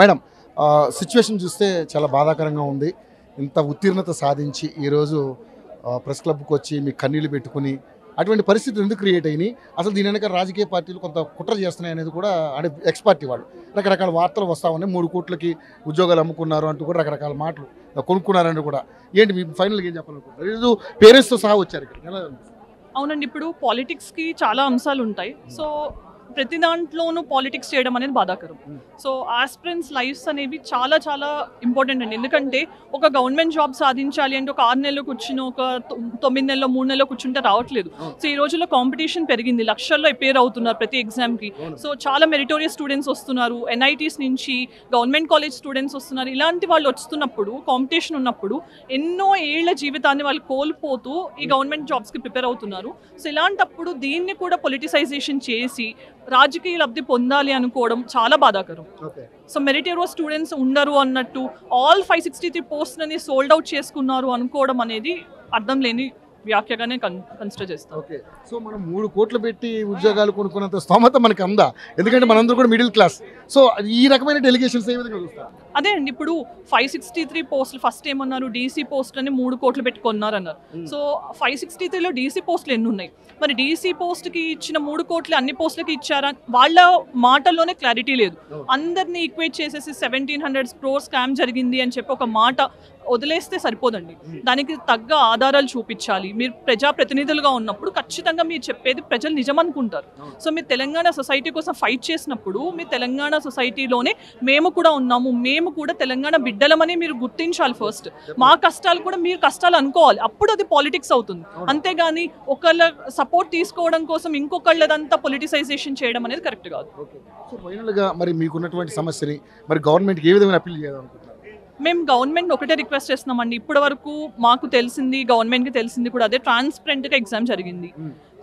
Madam situation చూస్తే చాలా బాధాకరంగా ఉంది. ఇంత ఉత్తీర్ణత సాధించి ఈరోజు ప్రెస్ క్లబ్కి వచ్చి మీ కన్నీళ్ళు పెట్టుకుని అటువంటి పరిస్థితులు ఎందుకు క్రియేట్ అయినాయి? అసలు దీని వెనక రాజకీయ పార్టీలు కొంత కుట్ర చేస్తున్నాయి అనేది కూడా అంటే ఎక్స్ పార్టీ వాళ్ళు రకరకాల వార్తలు వస్తూ ఉన్నాయి. 3 కోట్లకి ఉద్యోగాలు అమ్ముకున్నారు అంటూ కూడా రకరకాల మాటలు కొనుక్కున్నారంటూ కూడా. ఏంటి మీ ఫైనల్గా ఏం చెప్పాలనుకుంటున్నారు? ఈరోజు పేరెంట్స్తో సహా వచ్చారు ఇక్కడ, ఎలా అనిపిస్తుంది? అవునండి, ఇప్పుడు పాలిటిక్స్కి చాలా అంశాలు ఉంటాయి. సో ప్రతి దాంట్లోనూ పాలిటిక్స్ చేయడం అనేది బాధాకరం. సో ఆస్పిరెంట్స్ లైఫ్స్ అనేవి చాలా చాలా ఇంపార్టెంట్ అండి. ఎందుకంటే ఒక గవర్నమెంట్ జాబ్ సాధించాలి అంటే ఒక 6 నెలలు కూర్చుని ఒక 9 నెలలో 3 నెలలో కూర్చుంటే రావట్లేదు. సో ఈ రోజుల్లో కాంపిటీషన్ పెరిగింది, లక్షల్లో అపేర్ అవుతున్నారు ప్రతి ఎగ్జామ్కి. సో చాలా మెరిటోరియస్ స్టూడెంట్స్ వస్తున్నారు, NITs నుంచి గవర్నమెంట్ కాలేజ్ స్టూడెంట్స్ వస్తున్నారు. ఇలాంటి వాళ్ళు వస్తున్నప్పుడు, కాంపిటీషన్ ఉన్నప్పుడు ఎన్నో ఏళ్ల జీవితాన్ని వాళ్ళు కోల్పోతూ ఈ గవర్నమెంట్ జాబ్స్కి ప్రిపేర్ అవుతున్నారు. సో ఇలాంటప్పుడు దీన్ని కూడా పొలిటిసైజేషన్ చేసి రాజకీయ లబ్ధి పొందాలి అనుకోవడం చాలా బాధాకరం. సో మెరిటోరియస్ స్టూడెంట్స్ ఉండరు అన్నట్టు ఆల్ 563 పోస్ట్లని సోల్డ్ అవుట్ చేసుకున్నారు అనుకోవడం అనేది అర్థం లేని వ్యాఖ్యగానే కన్సిడర్ చేస్తాం. ఓకే, సో మనం 3 కోట్లు పెట్టి ఉద్యోగాలు కొనుక్కున్నంత స్తోమత మనకి ఉందా? ఎందుకంటే మనందరూ కూడా మిడిల్ క్లాస్. సో ఈ రకమైన డెలిగేషన్స్ ఏ విధంగా చూస్తారు? అదే అండి, ఇప్పుడు 563 పోస్టులు ఫస్ట్ ఏమన్నారు, DC పోస్టులని 3 కోట్లు పెట్టి కొన్నారన్నారు. సో 563లో DC పోస్టులు ఎన్ని ఉన్నాయి? మరి DC పోస్ట్కి ఇచ్చిన 3 కోట్లు అన్ని పోస్టులకి ఇచ్చారా? వాళ్ళ మాటల్లోనే క్లారిటీ లేదు. అందరినీ ఈక్వేట్ చేసేసి 1700 crore స్కామ్ జరిగింది అని చెప్పి ఒక మాట వదిలేస్తే సరిపోదండి. దానికి తగ్గ ఆధారాలు చూపించాలి. మీరు ప్రజాప్రతినిధులుగా ఉన్నప్పుడు ఖచ్చితంగా మీరు చెప్పేది ప్రజలు నిజం అనుకుంటారు. సో మీరు తెలంగాణ సొసైటీ కోసం ఫైట్ చేసినప్పుడు మీ తెలంగాణ సొసైటీలోనే మేము కూడా ఉన్నాము, మేము కూడా తెలంగాణ బిడ్డలమని మీరు గుర్తించాలి. ఫస్ట్ మా కష్టాలు కూడా మీరు కష్టాలు అనుకోవాలి, అప్పుడు అది పాలిటిక్స్ అవుతుంది. అంతేగాని ఒకళ్ళ సపోర్ట్ తీసుకోవడం కోసం ఇంకొకళ్ళదంతా పొలిటిసైజేషన్ చేయడం అనేది కరెక్ట్ కాదు. సో ఫైనల్గా మరి మీకున్నటువంటి సమస్యని మరి గవర్నమెంట్కి ఏ విధంగా అప్పీల్ చేయాలనుకుంటున్నారు? మేము గవర్నమెంట్ ఒకటే రిక్వెస్ట్ చేస్తున్నామండి. ఇప్పటి వరకు మాకు తెలిసింది, గవర్నమెంట్కి తెలిసింది కూడా అదే, ట్రాన్స్పరెంట్గా ఎగ్జామ్ జరిగింది.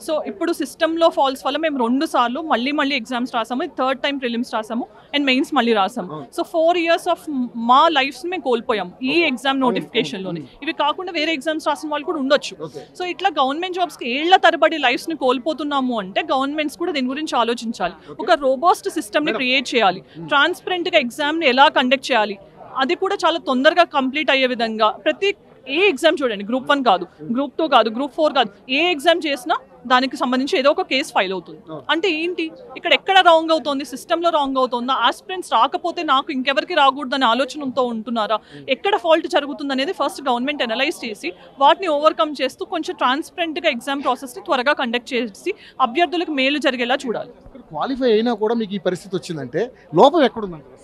సో ఇప్పుడు సిస్టంలో ఫాల్స్ వల్ల మేము 2 సార్లు మళ్ళీ ఎగ్జామ్స్ రాసాము. 3rd టైం ప్రిలిమ్స్ రాసాము అండ్ మెయిన్స్ మళ్ళీ రాసాము. సో 4 years ఆఫ్ మా లైఫ్ని మేము కోల్పోయాము ఈ ఎగ్జామ్ నోటిఫికేషన్లోనే. ఇవి కాకుండా వేరే ఎగ్జామ్స్ రాసిన వాళ్ళు కూడా ఉండొచ్చు. సో ఇట్లా గవర్నమెంట్ జాబ్స్కి ఏళ్ల తరబడి లైఫ్ని కోల్పోతున్నాము అంటే గవర్నమెంట్స్ కూడా దీని గురించి ఆలోచించాలి. ఒక రోబోస్ట్ సిస్టమ్ని క్రియేట్ చేయాలి. ట్రాన్స్పరెంట్గా ఎగ్జామ్ని ఎలా కండక్ట్ చేయాలి, అది కూడా చాలా తొందరగా కంప్లీట్ అయ్యే విధంగా ప్రతి ఏ ఎగ్జామ్ చూడండి, Group 1 కాదు, Group 2 కాదు, Group 4 కాదు, ఏ ఎగ్జామ్ చేసినా దానికి సంబంధించి ఏదో ఒక కేసు ఫైల్ అవుతుంది. అంటే ఏంటి, ఇక్కడ ఎక్కడ రాంగ్ అవుతుంది, సిస్టంలో రాంగ్ అవుతుందా, ఆస్పిరెంట్స్ రాకపోతే నాకు ఇంకెవరికి రాకూడదని ఆలోచనతో ఉంటున్నారా, ఎక్కడ ఫాల్ట్ జరుగుతుంది అనేది ఫస్ట్ గవర్నమెంట్ అనలైజ్ చేసి వాటిని ఓవర్కమ్ చేస్తూ కొంచెం ట్రాన్స్పరెంట్గా ఎగ్జామ్ ప్రాసెస్ని త్వరగా కండక్ట్ చేసి అభ్యర్థులకు మేలు జరిగేలా చూడాలి. క్వాలిఫై అయినా కూడా మీకు ఈ పరిస్థితి వచ్చిందంటే లోపం ఎక్కడుందంటారు?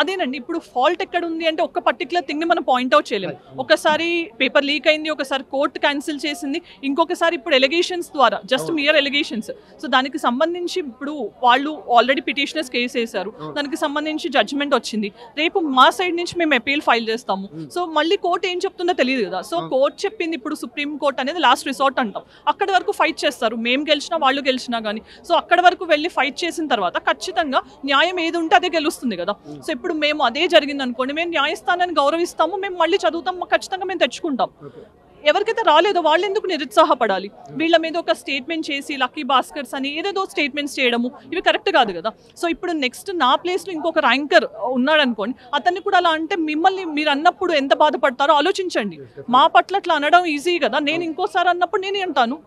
అదేనండి, ఇప్పుడు ఫాల్ట్ ఎక్కడ ఉంది అంటే ఒక్క పర్టికులర్ థింగ్ని మనం పాయింట్అవుట్ చేయలేము. ఒకసారి పేపర్ లీక్ అయింది, ఒకసారి కోర్టు క్యాన్సిల్ చేసింది, ఇంకొకసారి ఇప్పుడు ఎలిగేషన్స్ ద్వారా జస్ట్ మియర్ ఎలిగేషన్స్. సో దానికి సంబంధించి ఇప్పుడు వాళ్ళు ఆల్రెడీ పిటిషనర్స్ కేసు వేశారు, దానికి సంబంధించి జడ్జిమెంట్ వచ్చింది. రేపు మా సైడ్ నుంచి మేము అపీల్ ఫైల్ చేస్తాము. సో మళ్ళీ కోర్టు ఏం చెప్తుందో తెలియదు కదా. సో కోర్టు చెప్పింది, ఇప్పుడు సుప్రీం కోర్ట్ అనేది లాస్ట్ రిసార్ట్ అంటాం, అక్కడి వరకు ఫైట్ చేస్తారు. మేము గెలిచినా వాళ్ళు గెలిచినా కానీ. సో అక్కడి వరకు వెళ్ళి ఫైట్ చేసిన తర్వాత ఖచ్చితంగా న్యాయం ఏది ఉంటే అదే గెలుస్తుంది కదా. సో ఇప్పుడు మేము అదే జరిగింది అనుకోండి, మేము న్యాయస్థానాన్ని గౌరవిస్తాము, మేము మళ్ళీ చదువుతాం, ఖచ్చితంగా మేము తెచ్చుకుంటాం. ఎవరికైతే రాలేదో వాళ్ళు ఎందుకు నిరుత్సాహపడాలి? వీళ్ళ మీద ఒక స్టేట్మెంట్ చేసి లక్కీ భాస్కర్స్ అని ఏదేదో స్టేట్మెంట్స్ చేయడము ఇవి కరెక్ట్ కాదు కదా. సో ఇప్పుడు నెక్స్ట్ నా ప్లేస్లో ఇంకొక ర్యాంకర్ ఉన్నాడు అనుకోండి, అతన్ని కూడా అలా అంటే మిమ్మల్ని మీరు అన్నప్పుడు ఎంత బాధపడతారో ఆలోచించండి. మా పట్ల అట్లా అనడం ఈజీ కదా, నేను ఇంకోసారి అన్నప్పుడు నేను అంటాను.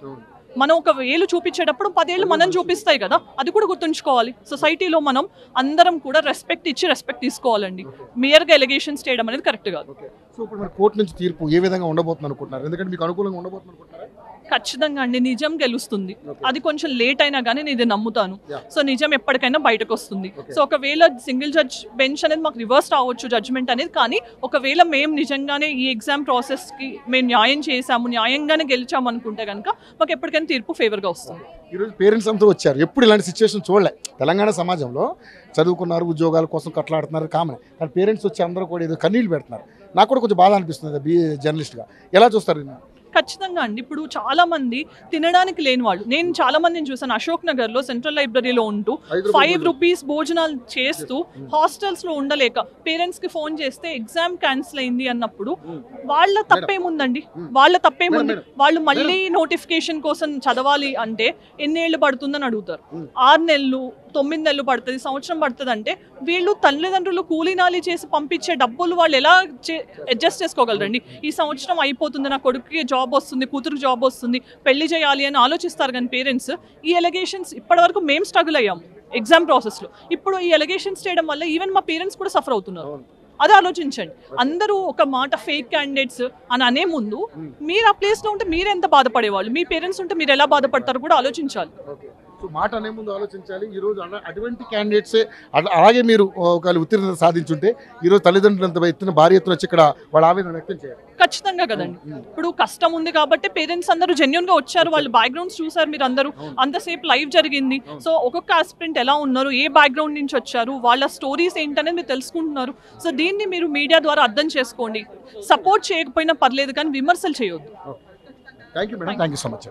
మనం ఒక వేలు చూపించేటప్పుడు 10 ఏళ్ళు మనం చూపిస్తాయి కదా, అది కూడా గుర్తుంచుకోవాలి. సొసైటీలో మనం అందరం కూడా రెస్పెక్ట్ ఇచ్చి రెస్పెక్ట్ తీసుకోవాలండి. మియర్గా ఎలిగేషన్స్ చేయడం అనేది కరెక్ట్ కాదు. సో ఇప్పుడు మరి కోర్టు నుంచి తీర్పు ఏ విధంగా ఉండబోతుంది అనుకుంటున్నారు? ఎందుకంటే మీకు అనుకూలంగా ఉండబోతుంది అనుకుంటున్నారా? ఖచ్చితంగా అండి, నిజం గెలుస్తుంది. అది కొంచెం లేట్ అయినా కానీ నేను ఇది నమ్ముతాను. సో నిజం ఎప్పటికైనా బయటకు వస్తుంది. సో ఒకవేళ సింగిల్ జడ్జ్ బెంచ్ అనేది మాకు రివర్స్ రావచ్చు జడ్జ్మెంట్ అనేది, కానీ ఒకవేళ మేము నిజంగానే ఈ ఎగ్జామ్ ప్రాసెస్కి మేము న్యాయం చేసాము, న్యాయంగానే గెలిచాము అనుకుంటే కనుక మాకు ఎప్పటికైనా తీర్పు ఫేవర్గా వస్తుంది. ఈరోజు పేరెంట్స్ అంతా వచ్చారు, ఎప్పుడు ఇలాంటి సిచ్యువేషన్ చూడలే. తెలంగాణ సమాజంలో చదువుకున్నారు, ఉద్యోగాల కోసం కట్లాడుతున్నారు కామన్, కానీ పేరెంట్స్ వచ్చి అందరూ కూడా ఏదో కన్నీళ్ళు పెడుతున్నారు. నాకు కూడా కొంచెం బాధ అనిపిస్తుంది జర్నలిస్ట్గా. ఎలా చూస్తారు? ఖచ్చితంగా అండి. ఇప్పుడు చాలా మంది తినడానికి లేని వాళ్ళు, నేను చాలా మందిని చూసాను అశోక్ నగర్ లో సెంట్రల్ లైబ్రరీలో ఉంటూ 5 రూపీస్ భోజనాలు చేస్తూ హాస్టల్స్ లో ఉండలేక పేరెంట్స్ కి ఫోన్ చేస్తే ఎగ్జామ్ క్యాన్సిల్ అయింది అన్నప్పుడు వాళ్ళ తప్పేముందండి, వాళ్ళ తప్పేముంది? వాళ్ళు మళ్ళీ నోటిఫికేషన్ కోసం చదవాలి అంటే ఎన్నేళ్ళు పడుతుందని అడుగుతారు. 6 నెలలు 9 నెలలు పడుతుంది, సంవత్సరం పడుతుంది అంటే వీళ్ళు తల్లిదండ్రులు కూలీనాలి చేసి పంపించే డబ్బులు వాళ్ళు ఎలా అడ్జస్ట్ చేసుకోగలరండి? ఈ సంవత్సరం అయిపోతుంది, నా కొడుకుకి జాబ్ వస్తుంది, కూతురుకి జాబ్ వస్తుంది, పెళ్లి చేయాలి అని ఆలోచిస్తారు. కానీ పేరెంట్స్ ఈ ఎలిగేషన్స్ ఇప్పటి వరకు మేము స్ట్రగుల్ అయ్యాము ఎగ్జామ్ ప్రాసెస్లో. ఇప్పుడు ఈ ఎలిగేషన్స్ చేయడం వల్ల ఈవెన్ మా పేరెంట్స్ కూడా సఫర్ అవుతున్నారు. అది ఆలోచించండి. అందరూ ఒక మాట ఫేక్ క్యాండిడేట్స్ అని అనే ముందు మీరు ఆ ప్లేస్లో ఉంటే మీరు ఎంత బాధపడేవాళ్ళు, మీ పేరెంట్స్ ఉంటే మీరు ఎలా బాధపడతారు కూడా ఆలోచించాలి. సో మాట అనే ముందు ఆలోచించాలి. ఈరోజు అటువంటి క్యాండిడేట్సే అలాగే మీరు ఒకవేళ ఉత్తీర్ణత సాధించుంటే ఈరోజు తల్లిదండ్రులు అంత ఎత్తున భారీ ఎత్తున వచ్చి ఇక్కడ వాళ్ళ ఆవేదన వ్యక్తం చేయాలి. ఖచ్చితంగా కదండి. ఇప్పుడు కష్టం ఉంది కాబట్టి పేరెంట్స్ అందరూ జెన్యున్ గా వచ్చారు, వాళ్ళ బ్యాక్గ్రౌండ్స్ చూసారు, మీరు అందరూ అంతసేపు లైవ్ జరిగింది. సో ఒక్కొక్క ఆస్పిరెంట్ ఎలా ఉన్నారు, ఏ బ్యాక్గ్రౌండ్ నుంచి వచ్చారు, వాళ్ళ స్టోరీస్ ఏంటనేది మీరు తెలుసుకుంటున్నారు. సో దీన్ని మీరు మీడియా ద్వారా అర్థం చేసుకోండి. సపోర్ట్ చేయకపోయినా పర్లేదు కానీ విమర్శలు చేయొద్దు. Thank you madam, thank you so much.